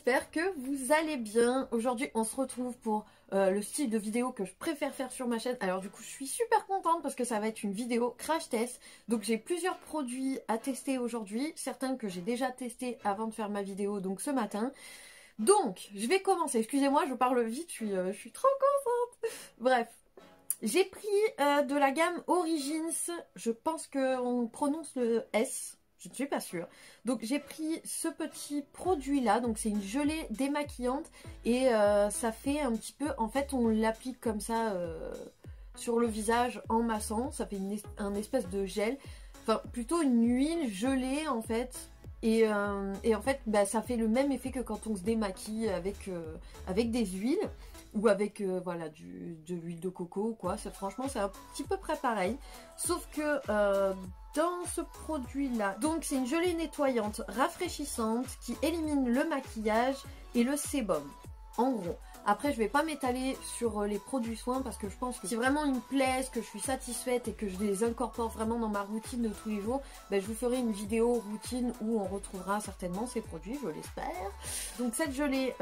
j'espère que vous allez bien. Aujourd'hui on se retrouve pour le style de vidéo que je préfère faire sur ma chaîne. Alors du coup je suis super contente parce que ça va être une vidéo crash test. Donc j'ai plusieurs produits à tester aujourd'hui, certains que j'ai déjà testés avant de faire ma vidéo, donc ce matin. Donc je vais commencer, excusez-moi je parle vite, je suis trop contente. Bref, j'ai pris de la gamme Origins, je pense qu'on prononce le S. Je ne suis pas sûre. Donc j'ai pris ce petit produit là. Donc c'est une gelée démaquillante. Et ça fait un petit peu... En fait on l'applique comme ça sur le visage en massant. Ça fait un espèce de gel. Enfin plutôt une huile gelée en fait. Et en fait bah, ça fait le même effet que quand on se démaquille avec des huiles. Ou avec voilà, de l'huile de coco ou quoi. Franchement c'est un petit peu près pareil. Sauf que... dans ce produit là, donc c'est une gelée nettoyante rafraîchissante qui élimine le maquillage et le sébum, en gros. Après je vais pas m'étaler sur les produits soins parce que je pense que si vraiment ils me plaisent, que je suis satisfaite et que je les incorpore vraiment dans ma routine de tous les jours, ben, je vous ferai une vidéo routine où on retrouvera certainement ces produits, je l'espère. Donc cette gelée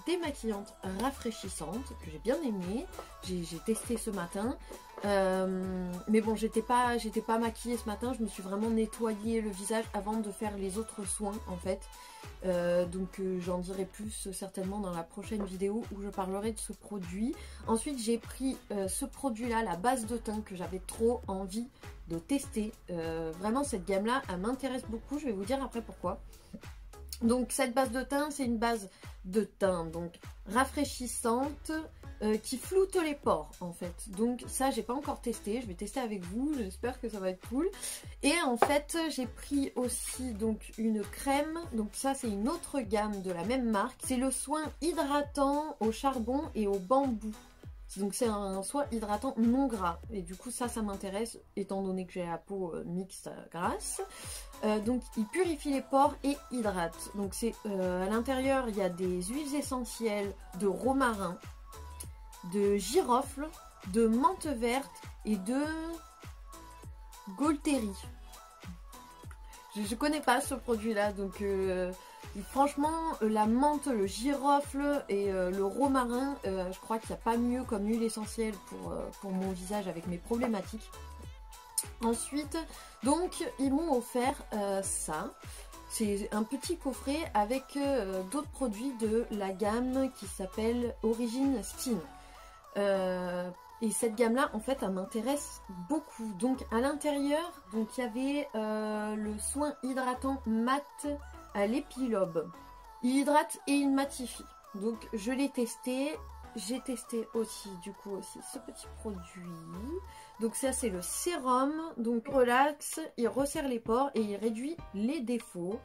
démaquillante rafraîchissante que j'ai bien aimée, j'ai testé ce matin. Mais bon j'étais pas maquillée ce matin, je me suis vraiment nettoyé le visage avant de faire les autres soins en fait. Donc j'en dirai plus certainement dans la prochaine vidéo où je parlerai de ce produit. Ensuite j'ai pris ce produit là, la base de teint que j'avais trop envie de tester. Vraiment cette gamme là elle m'intéresse beaucoup, je vais vous dire après pourquoi. Donc cette base de teint c'est une base de teint donc rafraîchissante qui floute les pores en fait. Donc ça j'ai pas encore testé, je vais tester avec vous, j'espère que ça va être cool. Et en fait j'ai pris aussi donc une crème, donc ça c'est une autre gamme de la même marque. C'est le soin hydratant au charbon et au bambou. Donc c'est un soin hydratant non gras et du coup ça m'intéresse étant donné que j'ai la peau mixte grasse. Donc il purifie les pores et hydrate. Donc c'est à l'intérieur il y a des huiles essentielles de romarin, de girofle, de menthe verte et de Gaultérie. Je connais pas ce produit là donc franchement la menthe, le girofle et le romarin je crois qu'il n'y a pas mieux comme huile essentielle pour mon visage avec mes problématiques. Ensuite donc ils m'ont offert ça. C'est un petit coffret avec d'autres produits de la gamme qui s'appelle Origins Skin. Et cette gamme là en fait elle m'intéresse beaucoup. Donc à l'intérieur donc il y avait le soin hydratant mat à l'épilobe. Il hydrate et il matifie. Donc je l'ai testé. J'ai testé aussi du coup aussi ce petit produit. Donc ça c'est le sérum. Donc relax, il resserre les pores et il réduit les défauts.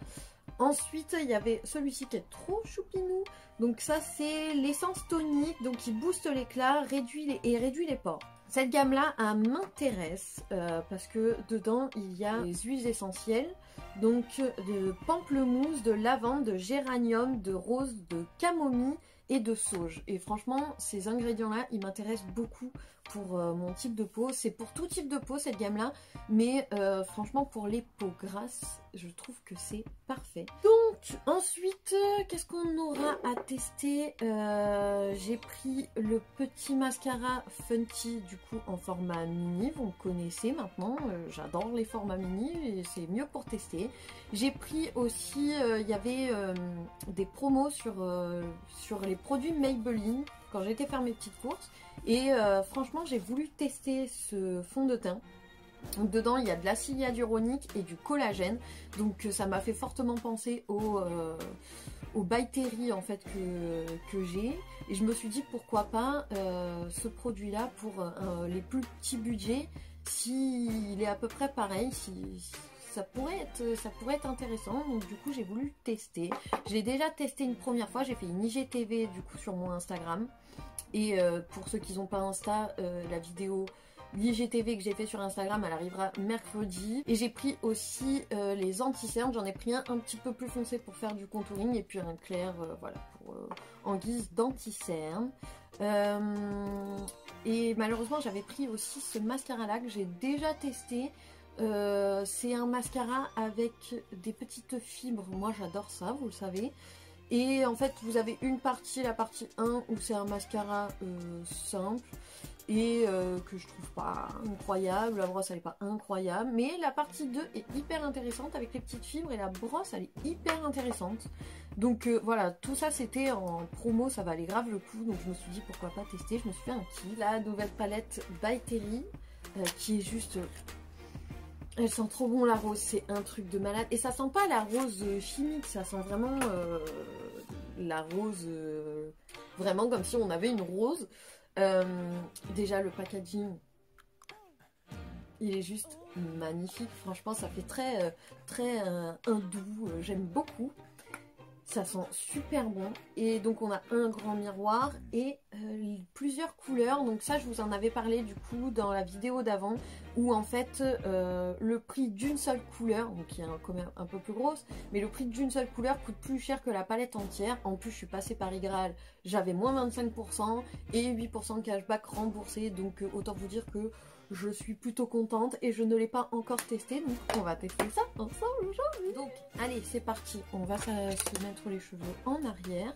Ensuite il y avait celui-ci qui est trop choupinou. Donc ça c'est l'essence tonique, donc qui booste l'éclat, réduit les pores. Cette gamme là m'intéresse parce que dedans il y a des huiles essentielles. Donc de pamplemousse, de lavande, de géranium, de rose, de camomille et de sauge. Et franchement ces ingrédients là ils m'intéressent beaucoup pour mon type de peau. C'est pour tout type de peau cette gamme là, mais franchement pour les peaux grasses je trouve que c'est parfait. Donc ensuite qu'est-ce qu'on aura à tester? J'ai pris le petit mascara Fenty du coup en format mini, vous me connaissez maintenant, j'adore les formats mini et c'est mieux pour tester. J'ai pris aussi, il y avait des promos sur les produits Maybelline quand j'étais faire mes petites courses et franchement j'ai voulu tester ce fond de teint. Donc dedans il y a de l'acide hyaluronique et du collagène, donc ça m'a fait fortement penser au By Terry en fait que j'ai, et je me suis dit pourquoi pas ce produit là pour les plus petits budgets, s'il est à peu près pareil, si ça pourrait être intéressant. Donc du coup j'ai voulu tester. Je l'ai déjà testé une première fois, j'ai fait une IGTV du coup sur mon Instagram. Et pour ceux qui n'ont pas Insta, la vidéo, l'IGTV que j'ai fait sur Instagram, elle arrivera mercredi. Et j'ai pris aussi les anti-cernes, j'en ai pris un petit peu plus foncé pour faire du contouring et puis un clair voilà, en guise d'anti-cerne. Et malheureusement j'avais pris aussi ce mascara là que j'ai déjà testé. C'est un mascara avec des petites fibres, moi j'adore ça, vous le savez. Et en fait, vous avez une partie, la partie 1, où c'est un mascara simple et que je trouve pas incroyable. La brosse, elle est pas incroyable. Mais la partie 2 est hyper intéressante avec les petites fibres et la brosse, elle est hyper intéressante. Donc voilà, tout ça, c'était en promo, ça valait grave le coup. Donc je me suis dit, pourquoi pas tester. Je me suis fait un petit. La nouvelle palette By Terry, qui est juste... Elle sent trop bon la rose, c'est un truc de malade. Et ça sent pas la rose chimique, ça sent vraiment la rose, vraiment comme si on avait une rose. Déjà le packaging, il est juste magnifique. Franchement, ça fait très, très hindou, j'aime beaucoup. Ça sent super bon. Et donc on a un grand miroir et plusieurs couleurs. Donc ça, je vous en avais parlé du coup dans la vidéo d'avant, où en fait le prix d'une seule couleur, donc qui est quand même un peu plus grosse, mais le prix d'une seule couleur coûte plus cher que la palette entière. En plus, je suis passée par Igral, j'avais moins 25% et 8% de cashback remboursé. Donc autant vous dire que je suis plutôt contente et je ne l'ai pas encore testé, donc on va tester ça ensemble aujourd'hui. Donc allez, c'est parti, on va se mettre les cheveux en arrière.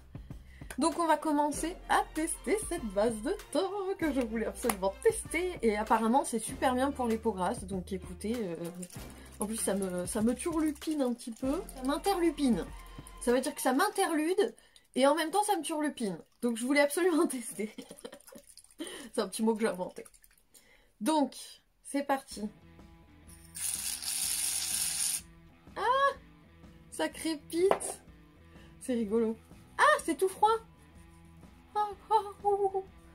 Donc on va commencer à tester cette base de teint que je voulais absolument tester. Et apparemment c'est super bien pour les peaux grasses, donc écoutez, en plus ça me turlupine un petit peu. Ça m'interlupine, ça veut dire que ça m'interlude et en même temps ça me turlupine. Donc je voulais absolument tester. C'est un petit mot que j'ai inventé. Donc, c'est parti. Ah, ça crépite. C'est rigolo. Ah, c'est tout froid.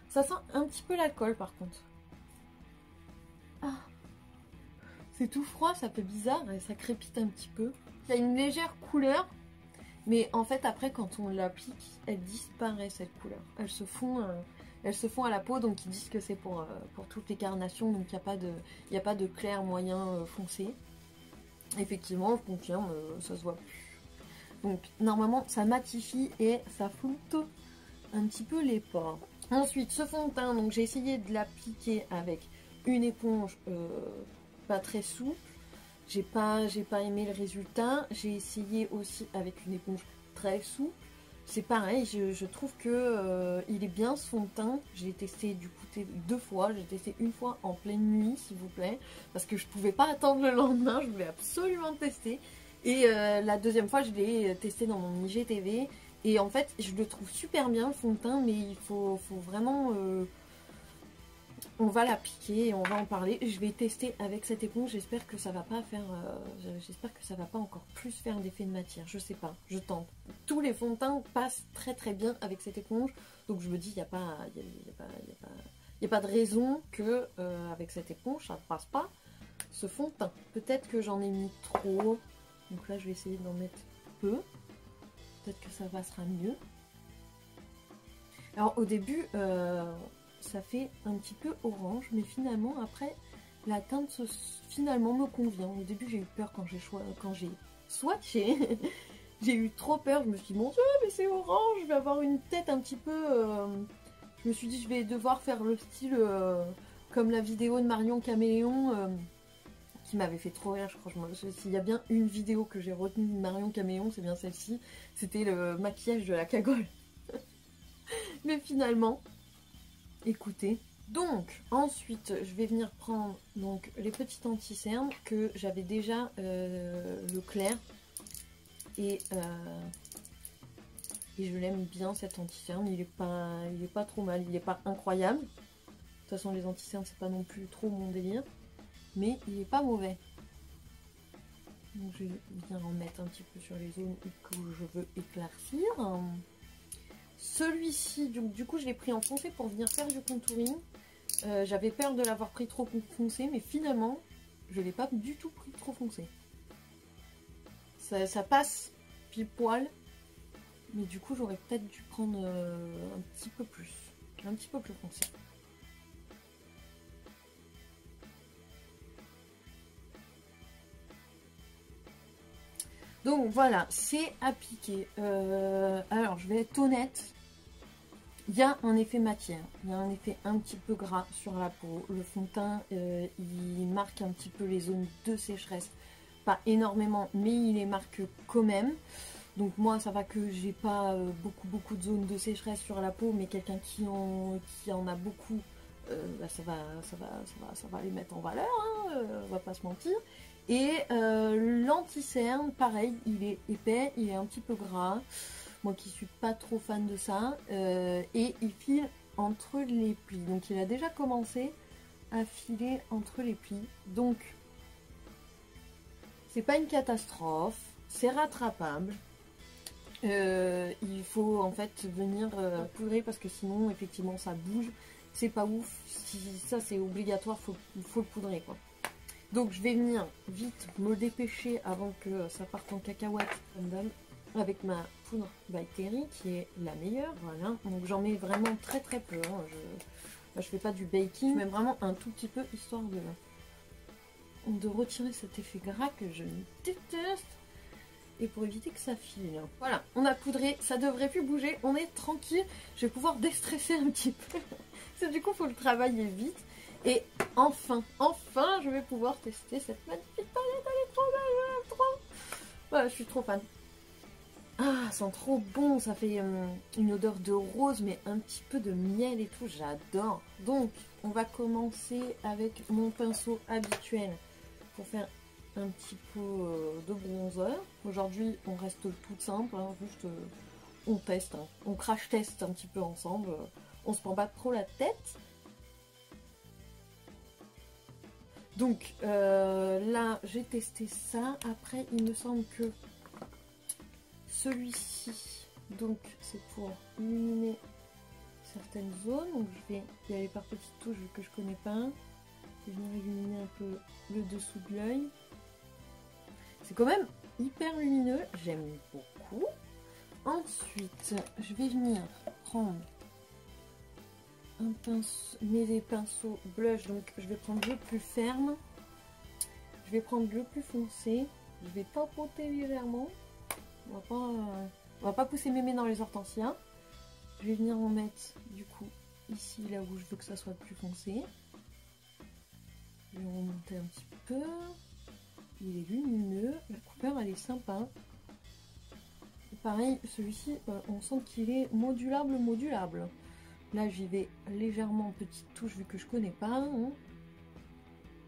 Ça sent un petit peu l'alcool par contre. Ah, c'est tout froid, ça fait bizarre et ça crépite un petit peu. Il y a une légère couleur, mais en fait après quand on l'applique, elle disparaît cette couleur. Elles se font à la peau, donc ils disent que c'est pour toutes les carnations, donc il n'y a pas de clair, moyen, foncé. Effectivement, je confirme, ça se voit plus. Donc normalement ça matifie et ça floute un petit peu les pores. Ensuite, ce fond de teint, donc j'ai essayé de l'appliquer avec une éponge pas très souple. J'ai pas aimé le résultat. J'ai essayé aussi avec une éponge très souple. C'est pareil, je trouve que il est bien ce fond de teint. J'ai testé du coup 2 fois. J'ai testé une fois en pleine nuit, s'il vous plaît, parce que je pouvais pas attendre le lendemain. Je voulais absolument tester. Et la deuxième fois, je l'ai testé dans mon IGTV. Et en fait, je le trouve super bien le fond de teint, mais il faut vraiment... on va l'appliquer et on va en parler. Je vais tester avec cette éponge. J'espère que ça va pas faire... j'espère que ça va pas encore plus faire d'effet de matière. Je sais pas, je tente. Tous les fonds de teint passent très très bien avec cette éponge. Donc je me dis, il n'y a pas de raison que avec cette éponge, ça ne passe pas ce fond de teint. Peut-être que j'en ai mis trop. Donc là, je vais essayer d'en mettre peu. Peut-être que ça passera mieux. Alors au début, ça fait un petit peu orange, mais finalement après, la teinte finalement me convient. Au début, j'ai eu peur quand j'ai swatché. J'ai eu trop peur. Je me suis dit, mon Dieu, mais c'est orange, je vais avoir une tête un petit peu... Je me suis dit, je vais devoir faire le style comme la vidéo de Marion Caméléon. Qui m'avait fait trop rire, je crois. S'il y a bien une vidéo que j'ai retenue de Marion Caméléon, c'est bien celle-ci. C'était le maquillage de la cagole. Mais finalement, écoutez. Donc, ensuite, je vais venir prendre donc, les petites anti-cernes que j'avais déjà le clair. Et je l'aime bien cet anti-cerne. Il est pas trop mal, il est pas incroyable. De toute façon, les anti-cernes, c'est pas non plus trop mon délire. Mais il est pas mauvais. Donc je vais bien en mettre un petit peu sur les zones que je veux éclaircir. Celui-ci, du coup je l'ai pris en foncé pour venir faire du contouring. J'avais peur de l'avoir pris trop foncé, mais finalement je l'ai pas du tout pris trop foncé. Ça passe pile poil, mais du coup j'aurais peut-être dû prendre un petit peu plus foncé. Donc voilà, c'est appliqué. Alors je vais être honnête, il y a un effet matière, il y a un effet un petit peu gras sur la peau. Le fond de teint, il marque un petit peu les zones de sécheresse. Pas énormément, mais il les marque quand même. Donc moi ça va que j'ai pas beaucoup de zones de sécheresse sur la peau, mais quelqu'un qui en a beaucoup, bah, ça va les mettre en valeur, hein, on va pas se mentir. Et l'anti-cerne, pareil, il est épais, il est un petit peu gras, moi qui suis pas trop fan de ça, et il file entre les plis. Donc il a déjà commencé à filer entre les plis, donc c'est pas une catastrophe, c'est rattrapable. Il faut en fait venir poudrer parce que sinon effectivement ça bouge, c'est pas ouf. Si ça c'est obligatoire, faut le poudrer quoi. Donc je vais venir vite me dépêcher avant que ça parte en cacahuète avec ma poudre by Terry qui est la meilleure, voilà. Donc j'en mets vraiment très peu, hein. Je fais pas du baking, je mets vraiment un tout petit peu histoire de retirer cet effet gras que je déteste. Et pour éviter que ça file. Voilà, on a poudré, ça devrait plus bouger, on est tranquille. Je vais pouvoir déstresser un petit peu. Parce que du coup, il faut le travailler vite. Et enfin, je vais pouvoir tester cette magnifique palette. Elle est trop belle, trop. Voilà, je suis trop fan. Ah, ça sent trop bon, ça fait une odeur de rose, mais un petit peu de miel et tout, j'adore. Donc, on va commencer avec mon pinceau habituel pour faire un petit peu de bronzer. Aujourd'hui on reste tout simple, hein, juste on teste, hein, on crash teste un petit peu ensemble, on se prend pas trop la tête. Donc là j'ai testé ça, après il me semble que celui-ci, donc c'est pour illuminer certaines zones, donc je vais y aller par petites touches vu que je connais pas. Je vais venir illuminer un peu le dessous de l'œil. C'est quand même hyper lumineux, j'aime beaucoup. Ensuite, je vais venir prendre des pinceaux blush, donc je vais prendre le plus ferme. Je vais prendre le plus foncé. Je vais tapoter légèrement. On va pas pousser mes mains dans les hortensias. Je vais venir en mettre du coup ici, là où je veux que ça soit le plus foncé. Je vais remonter un petit peu. Il est lumineux, la couleur elle est sympa. Et pareil, celui-ci, on sent qu'il est modulable. Là j'y vais légèrement en petite touche vu que je connais pas. Hein.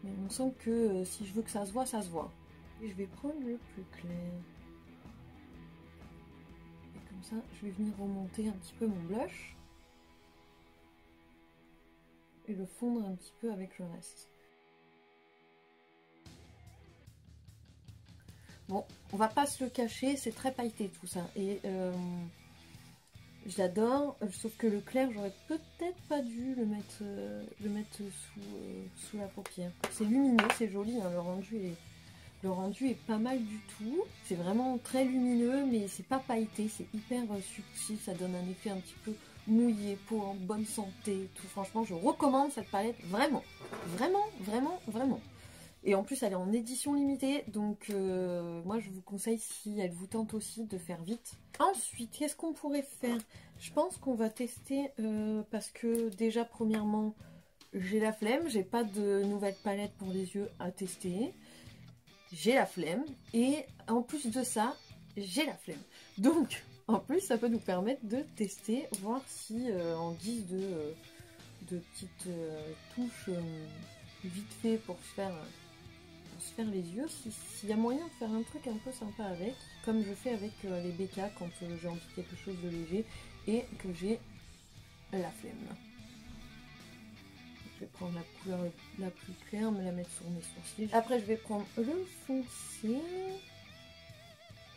Mais on sent que si je veux que ça se voit, ça se voit. Et je vais prendre le plus clair. Et comme ça, je vais venir remonter un petit peu mon blush. Et le fondre un petit peu avec le reste. Bon, on va pas se le cacher, c'est très pailleté tout ça. Et j'adore, sauf que le clair, j'aurais peut-être pas dû le mettre sous la paupière. C'est lumineux, c'est joli, hein, le rendu est pas mal du tout. C'est vraiment très lumineux, mais c'est pas pailleté, c'est hyper subtil, ça donne un effet un petit peu mouillé, peau en bonne santé, tout. Franchement, je recommande cette palette, vraiment. Et en plus elle est en édition limitée, donc moi je vous conseille, si elle vous tente aussi, de faire vite. Ensuite, qu'est-ce qu'on pourrait faire? Je pense qu'on va tester, parce que déjà premièrement j'ai la flemme, j'ai pas de nouvelle palette pour les yeux à tester. J'ai la flemme, et en plus de ça, j'ai la flemme. Donc en plus ça peut nous permettre de tester, voir si en guise de petites touches vite fait pour se faire les yeux, s'il y a moyen de faire un truc un peu sympa avec, comme je fais avec les BK quand j'ai envie de quelque chose de léger et que j'ai la flemme. Je vais prendre la couleur la plus claire, me la mettre sur mes sourcils. Après je vais prendre le foncé.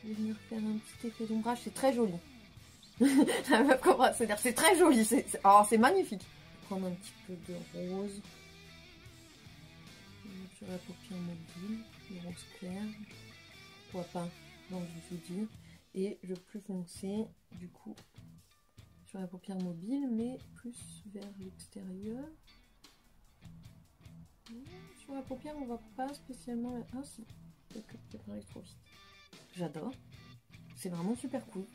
Je vais venir faire un petit effet d'ombrage, c'est très joli. C'est-à-dire c'est très joli, c'est magnifique. Je vais prendre un petit peu de rose. Sur la paupière mobile, le rose clair, pourquoi pas dans le jeudi, et le plus foncé du coup sur la paupière mobile, mais plus vers l'extérieur. Sur la paupière on va pas spécialement, ah si, peut-être aller trop vite. J'adore, c'est vraiment super cool.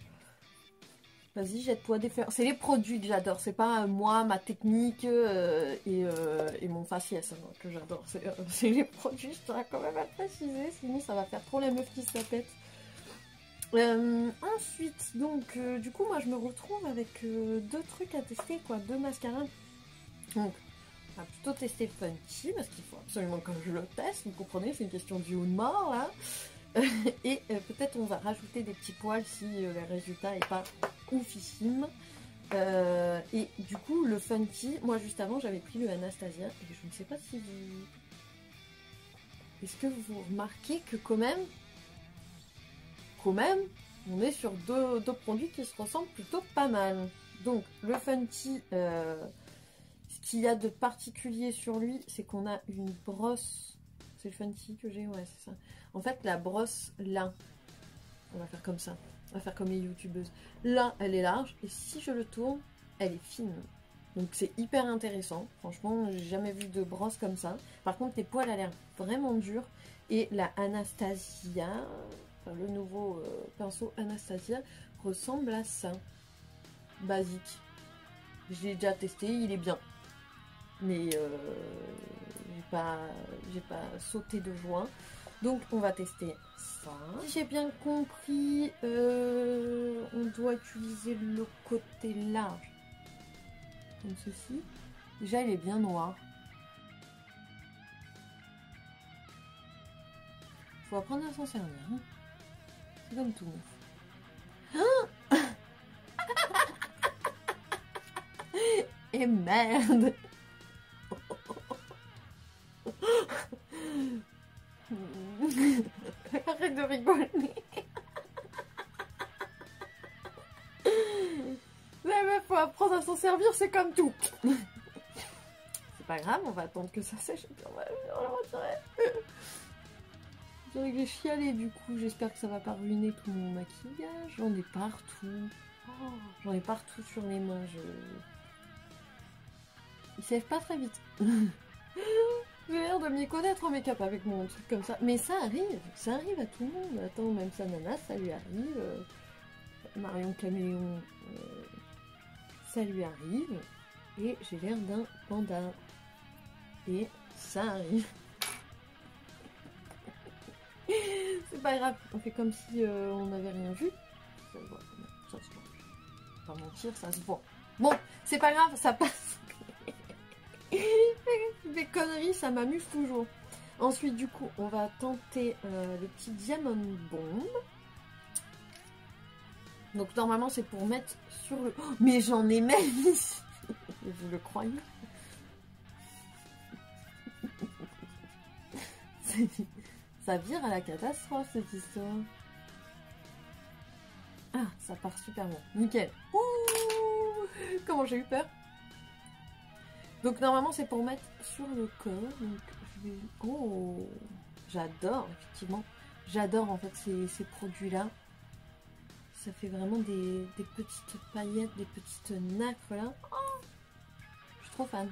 Vas-y, jette-toi des fleurs. C'est les produits que j'adore. C'est pas moi, ma technique et mon faciès hein, que j'adore. C'est les produits, je tiens quand même à le préciser. Sinon, ça va faire trop la meuf qui se la pète. Ensuite, donc, du coup, moi je me retrouve avec deux trucs à tester, quoi, deux mascaras. Donc, on va plutôt tester le Funky parce qu'il faut absolument que je le teste, vous comprenez, c'est une question de vie ou de mort là. Et peut-être on va rajouter des petits poils si le résultat n'est pas oufissime. Et du coup, le Funky, moi juste avant j'avais pris le Anastasia et je ne sais pas si vous. Est-ce que vous remarquez que quand même, on est sur deux produits qui se ressemblent plutôt pas mal. Donc le Funky, ce qu'il y a de particulier sur lui, c'est qu'on a une brosse. C'est le Funky que j'ai, ouais c'est ça. En fait la brosse là, on va faire comme ça, on va faire comme les youtubeuses. Là elle est large et si je le tourne, elle est fine. Donc c'est hyper intéressant, franchement j'ai jamais vu de brosse comme ça. Par contre les poils a l'air vraiment durs et la Anastasia, enfin, le nouveau pinceau Anastasia ressemble à ça. Basique. Je l'ai déjà testé, il est bien. Mais j'ai pas sauté de joie. Donc on va tester ça. Si j'ai bien compris, on doit utiliser le côté large. Comme ceci. Déjà il est bien noir. Faut apprendre à s'en servir. Hein. C'est comme tout. Ah et merde. Arrête de rigoler. La meuf, faut apprendre à s'en servir, c'est comme tout. C'est pas grave, on va attendre que ça sèche et puis on va le retirer. Je dirais que j'ai chialé du coup, j'espère que ça va pas ruiner tout mon maquillage. J'en ai partout. Oh, j'en ai partout sur les mains. Ils sèvent pas très vite. J'ai l'air de m'y connaître en make-up avec mon truc comme ça. Mais ça arrive à tout le monde. Attends, même ça, Nana, ça lui arrive. Marion Caméléon, ça lui arrive. Et j'ai l'air d'un panda. Et ça arrive. C'est pas grave, on fait comme si on n'avait rien vu. Ça se voit. Ça se voit. Pas mentir, ça se voit. Bon, c'est pas grave, ça passe. Les conneries, ça m'amuse toujours. Ensuite, du coup, on va tenter le petit Diamond Bomb. Donc, normalement, c'est pour mettre sur le... Oh, mais j'en ai même ici. Vous le croyez? Ça vire à la catastrophe, cette histoire. Ah, ça part super bien. Nickel. Ouh, comment j'ai eu peur. Donc normalement c'est pour mettre sur le corps. Donc je vais... Oh, j'adore effectivement. J'adore en fait ces produits-là. Ça fait vraiment des petites paillettes, des petites nacres là. Oh, je suis trop fan.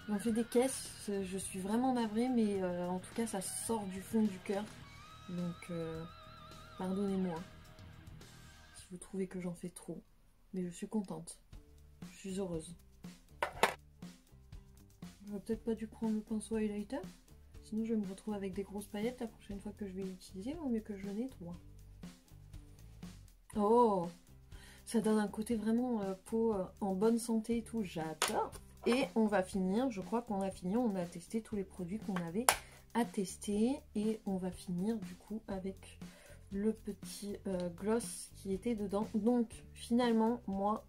On fait des caisses, je suis vraiment navrée, mais en tout cas ça sort du fond du cœur. Donc pardonnez-moi si vous trouvez que j'en fais trop. Mais je suis contente. Je suis heureuse. J'aurais peut-être pas dû prendre le pinceau highlighter. Sinon je vais me retrouver avec des grosses paillettes la prochaine fois que je vais l'utiliser. Vaut mieux que je le nettoie. Oh, ça donne un côté vraiment peau en bonne santé et tout. J'adore. Et on va finir, je crois qu'on a fini. On a testé tous les produits qu'on avait à tester. Et on va finir du coup avec le petit gloss qui était dedans. Donc finalement, moi,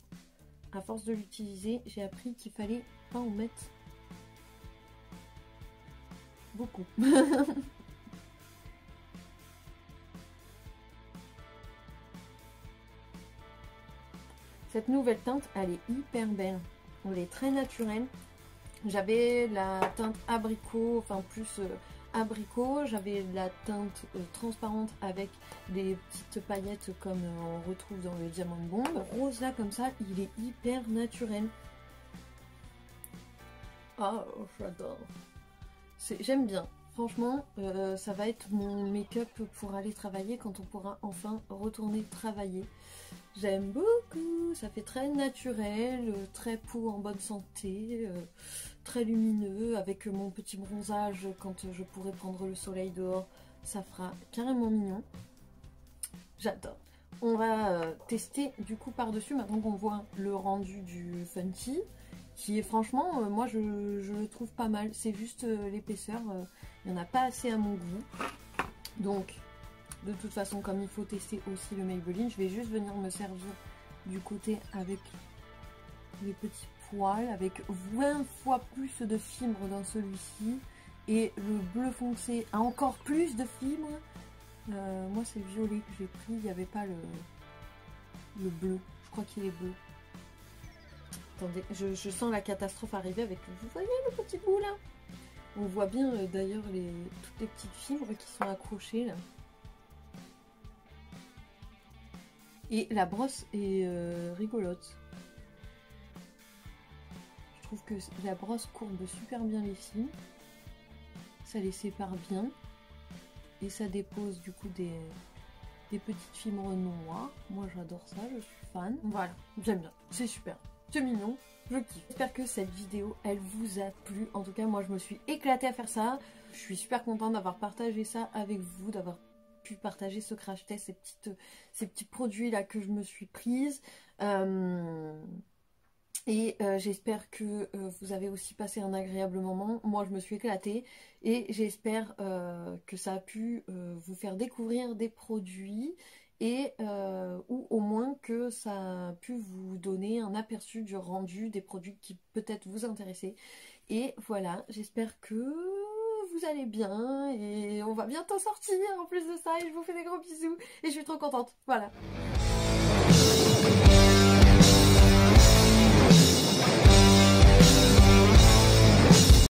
à force de l'utiliser, j'ai appris qu'il fallait pas en mettre beaucoup. Cette nouvelle teinte, elle est hyper belle. Elle est très naturelle. J'avais la teinte abricot, enfin plus abricot. J'avais la teinte transparente avec des petites paillettes comme on retrouve dans le Diamond Bomb. Rose là comme ça, il est hyper naturel. Oh, j'adore. J'aime bien. Franchement, ça va être mon make-up pour aller travailler quand on pourra enfin retourner travailler. J'aime beaucoup, ça fait très naturel, très peau en bonne santé, très lumineux, avec mon petit bronzage quand je pourrai prendre le soleil dehors, ça fera carrément mignon. j'adore. On va tester du coup par-dessus, maintenant qu'on voit le rendu du Fenty, qui est franchement, moi je le trouve pas mal. C'est juste l'épaisseur, il n'y en a pas assez à mon goût. Donc, de toute façon, comme il faut tester aussi le Maybelline, je vais juste venir me servir du côté avec les petits poils, avec 20 fois plus de fibres dans celui-ci. Et le bleu foncé a encore plus de fibres. Moi c'est le violet que j'ai pris, il n'y avait pas le bleu, je crois qu'il est bleu. Attendez, je sens la catastrophe arriver avec, vous voyez le petit bout là? On voit bien d'ailleurs toutes les petites fibres qui sont accrochées là. Et la brosse est rigolote. Je trouve que la brosse courbe super bien les fils. Ça les sépare bien. Et ça dépose du coup des petites fibres noires. Moi j'adore ça, je suis fan. Voilà, j'aime bien, c'est super, c'est mignon, je kiffe. J'espère que cette vidéo elle vous a plu. En tout cas moi je me suis éclatée à faire ça. Je suis super contente d'avoir partagé ça avec vous, d'avoir pu partager ce crash test, ces petits produits là que je me suis prise. Et j'espère que vous avez aussi passé un agréable moment. Moi, je me suis éclatée et j'espère que ça a pu vous faire découvrir des produits et ou au moins que ça a pu vous donner un aperçu du rendu des produits qui peut-être vous intéressaient. Et voilà, j'espère que vous allez bien et on va bientôt sortir en plus de ça et je vous fais des gros bisous et je suis trop contente. Voilà.